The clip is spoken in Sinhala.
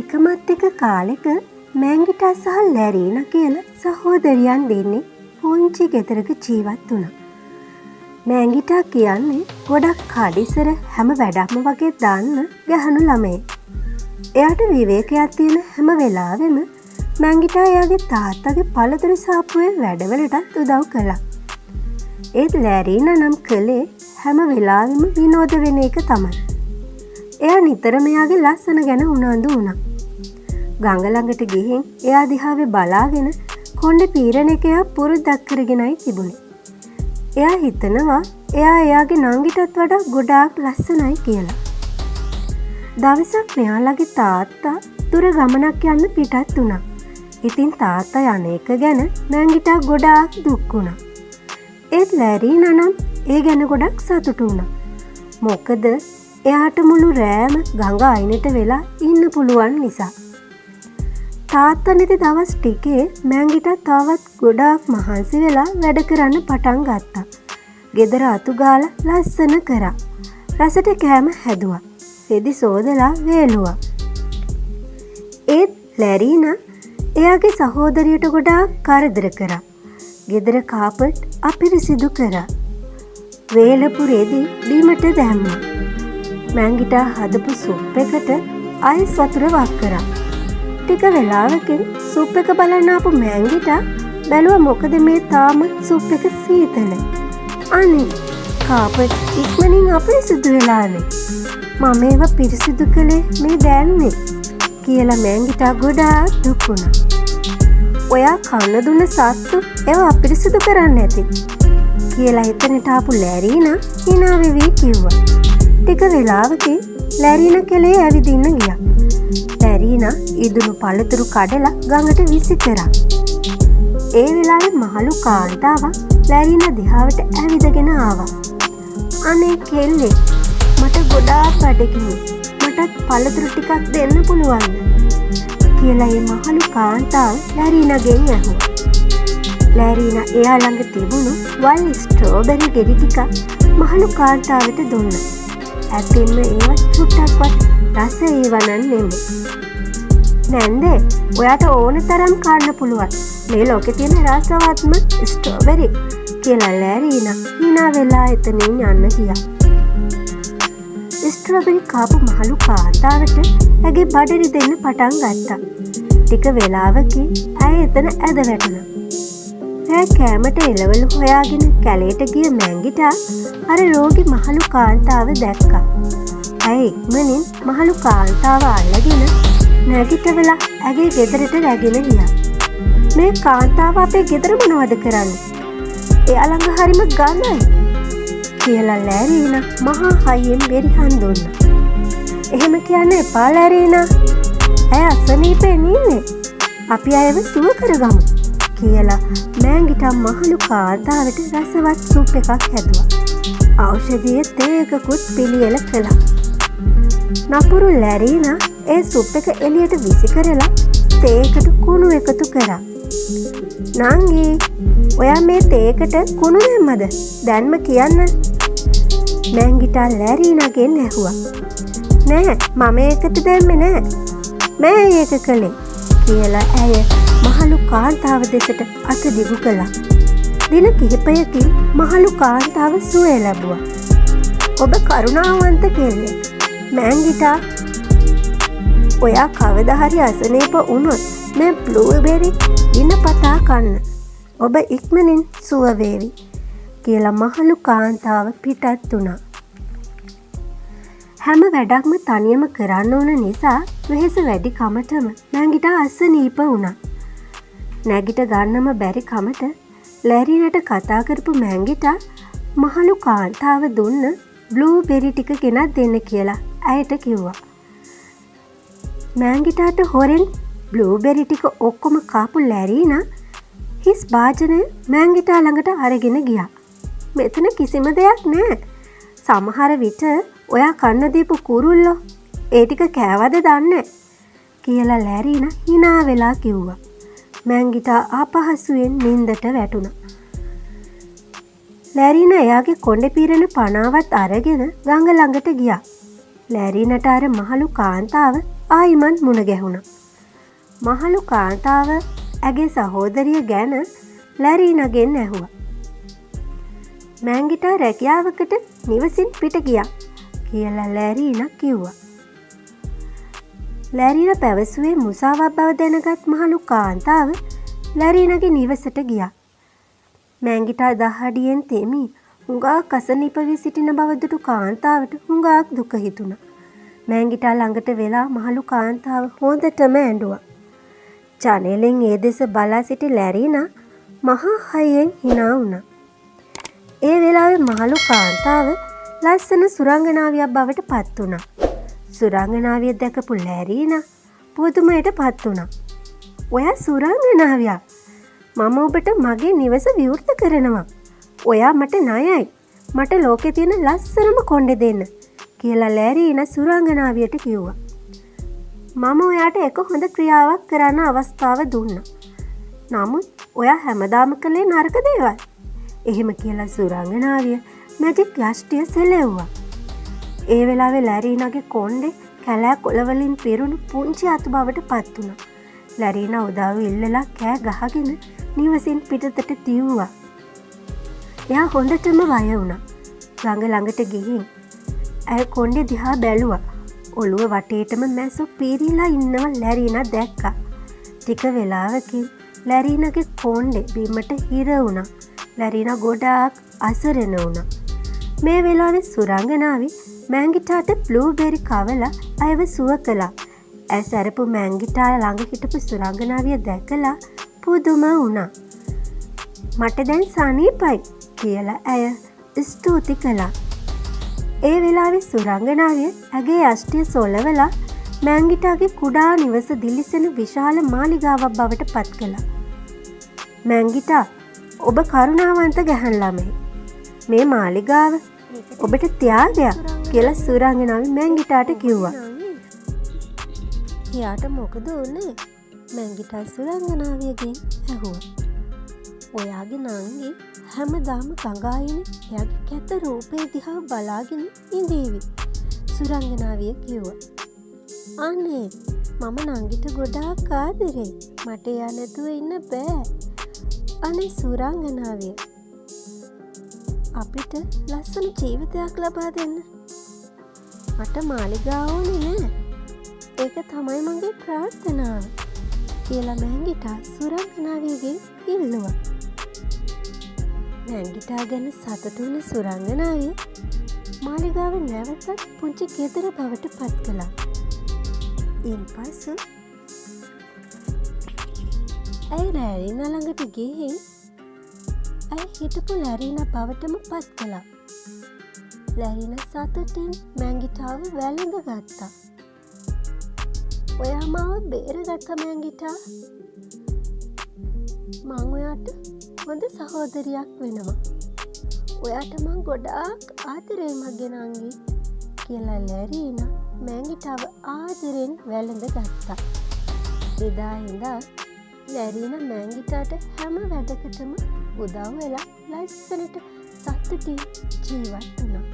එකමත් එක කාලෙක මෑන්ගිටා සහ ලැරීනා කියලා සහෝදරියන් දෙන්නේ පුංචි ගෙදරක ජීවත් වුණා. මෑන්ගිටා කියන්නේ ගොඩක් කඩිසර හැම වැඩක්ම වගේ දන්න ගැහණු ළමයෙක්. එයාට විවේකයක් තියෙන හැම වෙලාවෙම මෑන්ගිටා එයාගේ තාත්තගේ පළතුරු සාප්පුවේ වැඩවලටත් උදව් කළා. ඒත් ලැරීනා නම් කළේ හැම වෙලාවෙම විනෝද වෙන එක තමයි. එයා නිතරම එයාගේ ලස්සන ගැන උනන්දු වුණා. ගඟ ළඟට ගිහින් එයා දිහාවේ බලාගෙන කොණ්ඩේ පීරන එක එයා පුරුද්දක් කරගෙනයි තිබුණේ. එයා හිතනවා එයා එයාගේ නංගිටත් වඩා ගොඩාක් ලස්සනයි කියලා. දවසක් මෙයාලගේ තාත්තා දුර ගමනක් යන්න පිටත් වුණා. ඉතින් තාත්තා යන එක ගැන මෑන්ගිටා ගොඩාක් දුක් වුණා. ඒත් ලැරීනා නම් ඒ ගැන ගොඩක් සතුටු වුණා. මොකද එයාට මුළු රෑම ගඟ අයිනට වෙලා ඉන්න පුළුවන් නිසා. තාත්තා නැති දවස් ටිකේ මෑන්ගිටා තවත් ගොඩාක් මහන්සි වෙලා වැඩ කරන්න පටන් ගත්තා. ගෙදර අතු ගාලා ලස්සන කරා. රසට කෑම හැදුවා. රෙදි සෝදලා වේලුවා. ඒත් ලැරීනා එයාගේ සහෝදරියට ගොඩාක් කරදර කරා. ගෙදර කාපට් අපිරිසිදු කරා. වේලපු රෙදි බීමට දැම්මා. මෑන්ගිටා හදපු සුප් එකට අයිස් වතුර වක් කරා. ටික වෙලාවකින් සුප් එක බලන්න ආපු මෑන්ගිටා බැලුවා මොකද මේ තාම සුප් එක සීතල. අනේ කාපට් ඉක්මනින් අපිරිසිදු වෙලානේ. මම ඒව පිරිසිදු කළේ මේ දැන්නේ කියලා මෑන්ගිටා ගොඩාක් දුක් වුණා. ඔයා කන්න දුන්න සත්තු ඒව අපිරිසිදු කරන්නේ නැති කියලා එතනට ආපු ලැරීනා hina වෙවි කිව්වා. ටික වෙලාවකින් ලැරීනා කෙලේ ඇවිදින්න ගියා. ලැරීනා ඉදුණු පළතුරු කඩලා ගඟට විසි කරා. ඒ වෙලාවේ මහලු කාන්තාවක් ලැරීනා දිහාවට ඇවිදගෙන ආවා. අනේ කෙල්ලේ මට ගොඩාක් බඩගිනි. මටත් පළතුරු ටිකක් දෙන්න පුළුවන්ද? කියලා ඒ මහලු කාන්තාව ලැරීනාගෙන් ඇහුවා. ලැරීනා එයා ළඟ තිබුණු වල් ස්ට්‍රෝබෙරි ගෙඩි ටික මහලු කාන්තාවට දුන්නා. ඇත්තෙන්ම ඒවත් චුට්ටක්වත් රස ඒවනන් නෙමෙයි. නැන්දේ ඔයාට ඕන තරම් කන්න පුළුවන්. මේ ලෝකේ තියෙන රසවත්ම ස්ට්‍රෝබෙරි කියලා ලැරීනා hina වෙලා එතනින් යන්න ගියා. ස්ට්‍රෝබෙරි කාපු මහලු කාන්තාවට ඇගේ බඩරි දෙන්න පටන් ගත්තා. ටික වෙලාවකින් ඇය එතන ඇද වැටුණා. ඇය කෑමට එළවලු හොයාගෙන කැලේට ගිය මෑන්ගිටා අර රෝගී මහලු කාන්තාව දැක්කා. ඇය ඉක්මනින් මහලු කාන්තාව අල්ලගෙන නැගිටවලා ඇගේ ගෙදරට රැගෙන ගියා. මේ කාන්තාව අපේ ගෙදර මොනවද කරන්නේ? එයා ළඟ හරිම ගඳයි කියලා ලැරීනා මහා හයියෙන් බෙරිහන් දුන්නා. එහෙම කියන්න එපා ලැරීනා. ඇය අසනීපෙන් ඉන්නේ. අපි අයව සුව කරගමු කියලා මෑන්ගිටා මහලු කාන්තාවට රසවත් සුප් එකක් හැදුවා. ඖෂධීය තේ එකකුත් පිළියෙල කළා. නපුරු ලැරීනා ඒ සුප් එක එළියට විසි කරලා තේකට කුණු එකතු කරා. නංගී ඔයා මේ තේකට කුණු දැම්මද? දැන්ම කියන්න. මෑන්ගිටා ලැරීනාගෙන් ඇහුවා. නෑ මම ඒකට දැම්මේ නෑ. මෑ ඒක කළේ කියලා ඇය මහලු කාන්තාව දෙසට අත දිගු කළා. දින කිහිපයකින් මහලු කාන්තාව සුවය ලැබුවා. ඔබ කරුණාවන්ත කෙල්ලෙක්. මෑන්ගිටා ඔයා කවදා හරි අසනීප වුණොත් මේ බ්ලූබෙරි දිනපතා කන්න. ඔබ ඉක්මනින් සුව වේවි කියලා මහලු කාන්තාව පිටත් වුණා. හැම වැඩක්ම තනියම කරන්න ඕන නිසා වෙහෙස වැඩි කමටම මෑන්ගිටා අසනීප වුණා. නැගිට ගන්නම බැරි කමට ලැරීනාට කතා කරපු මෑන්ගිටා මහලු කාන්තාව දුන්න බ්ලූබෙරි ටික ගෙනත් දෙන්න කියලා ඇයට කිව්වා. මෑන්ගිටාට හොරෙන් බ්ලූබෙරි ටික ඔක්කොම කාපු ලැරීනා හිස් භාජනය මෑන්ගිටා ළඟට අරගෙන ගියා. මෙතන කිසිම දෙයක් නෑ. සමහර විට ඔයා කන්න දීපු කුරුල්ලෝ ඒ ටික කෑවද දන්නේ කියලා ලැරීනා hina වෙලා කිව්වා. මෑන්ගිටා ආපහසුවෙන් නින්දට වැටුණා. ලැරීනා එයාගේ කොණ්ඩේ පීරන පනාවත් අරගෙන ගඟ ළඟට ගියා. ලැරීනාට අර මහලු කාන්තාව ආයිමත් මුණ ගැහුණා. මහලු කාන්තාව ඇගේ සහෝදරිය ගැන ලැරීනගෙන් ඇහුවා. මෑන්ගිටා රැකියාවකට නිවසින් පිට ගියා කියලා ලැරීන කිව්වා. ලැරීන පැවසුවේ මුසාවක් බව දැනගත් මහලු කාන්තාව ලැරීනගේ නිවසට ගියා. මෑන්ගිටා දහඩියෙන් තෙමි හුඟක් අසනීප වී සිටින බව දුටු කාන්තාවට හුඟක් දුක හිතුණා. මෑන්ගිටා ළඟට වෙලා මහලු කාන්තාව හොඳටම ඇඬුවා. ජනෙලෙන් ඒ දෙස බලා සිටි ලැරීනා මහා හයියෙන් hina වුණා. ඒ වෙලාවේ මහලු කාන්තාව ලස්සන සුරංගනාවියක් බවට පත් වුණා. සුරංගනාවිය දැකපු ලැරීනා පුදුමයට පත් වුණා. "ඔයා සුරංගනාවියා? මම ඔබට මගේ නිවස විවෘත කරනවා. ඔයා මට ණයයි. මට ලෝකේ තියෙන ලස්සනම කොණ්ඩේ දෙන්න" කියලා ලැරීනා සුරංගනාවියට කිව්වා. "මම ඔයාට එක හොඳ ක්‍රියාවක් කරන්න අවස්ථාව දුන්නා. නමුත් ඔයා හැමදාම කළේ නරක දේවල්." එහෙම කියලා සුරංගනාවිය මැජික් යෂ්ටිය සෙලෙව්වා. ඒ වෙලාවේ ලැරීනාගේ කොණ්ඩේ කැලෑ කොළවලින් පිරුණු පුංචි අතු බවට පත් වුණා. ලැරීනා උදව් ඉල්ලලා කෑ ගහගෙන නිවසින් පිටතට තියුවා. එයා හොඳටම වය වුණා. ගඟ ළඟට ගිහින් ඇය කොණ්ඩේ දිහා බැලුවා. ඔළුව වටේටම මැස්සෝ පීරිලා ඉන්නව ලැරීනා දැක්කා. ටික වෙලාවකින් ලැරීනාගේ කොණ්ඩේ බිමට හිර වුණා. ලැරීනා ගොඩාක් අසරණ වුණා. මේ වෙලාවේ සුරංගනාවි මෑන්ගිටාට බ්ලූබෙරි කවලා අයව සුව කළා. ඇය සැරපු මෑන්ගිටා ළඟ හිටපු සුරංගනාවිය දැකලා පුදුම වුණා. "මට දැන් සනීපයි" කියලා ඇය ස්තුති කළා. ඒ වෙලාවේ සුරංගනාවිය ඇගේ යෂ්ටිය සොලවලා මෑන්ගිටාගේ කුඩා නිවස දිලිසෙන විශාල මාලිගාවක් බවට පත් කළා. "මෑන්ගිටා, ඔබ කරුණාවන්ත ගැහැණු ළමයි. මේ මාලිගාව ඔබට ත්‍යාගයක්" කියලා සුරංගනාවි මෑන්ගිටාට කිව්වා. එයාට මොකද වුනේ? මෑන්ගිටා සුරංගනාවියගෙන් ඇහුවා. "ඔයාගේ නංගි හැමදාම ගඟායනේ එයාගේ කැත රූපේ දිහා බලාගෙන ඉඳීවි" සුරංගනාවිය කිව්වා. "අනේ මම නංගිට ගොඩාක් ආදරෙයි. මට එයා නැතුව ඉන්න බෑ." "අනේ සුරංගනාවිය, අපිට ලස්සන ජීවිතයක් ලබා දෙන්න. මට මාලිගාව ඕනේ නෑ. ඒක තමයි මගේ ප්‍රාර්ථනාව" කියලා මෑන්ගිටා සුරංගනාවියගෙන් ඉල්ලුවා. මෑන්ගිටා ගැන සතුටු වුණ සුරංගනාවිය මාලිගාව නැවතත් පුංචි ගෙදර බවට පත් කළා. ඉන්පසු ඇය ලැරීනා ළඟට ගිහින් ඇය හිටපු ලැරීනා බවටම පත් කළා. ලැරීනා සතුටින් මෑන්ගිටාව වැළඳ ගත්තා. "ඔයා මාව බේරගත්තා මෑන්ගිටා. මං ඔයාට හොඳ සහෝදරියක් වෙනවා. ඔයාට මං ගොඩාක් ආදරෙයි මගේ නංගි" කියලා ලැරීනා මෑන්ගිටාව ආදරෙන් වැළඳ ගත්තා. එදා ඉඳන් ලැරීනා මෑන්ගිටාට හැම වැඩකටම උදව් වෙලා ලස්සනට සතුටින් ජීවත් වුණා.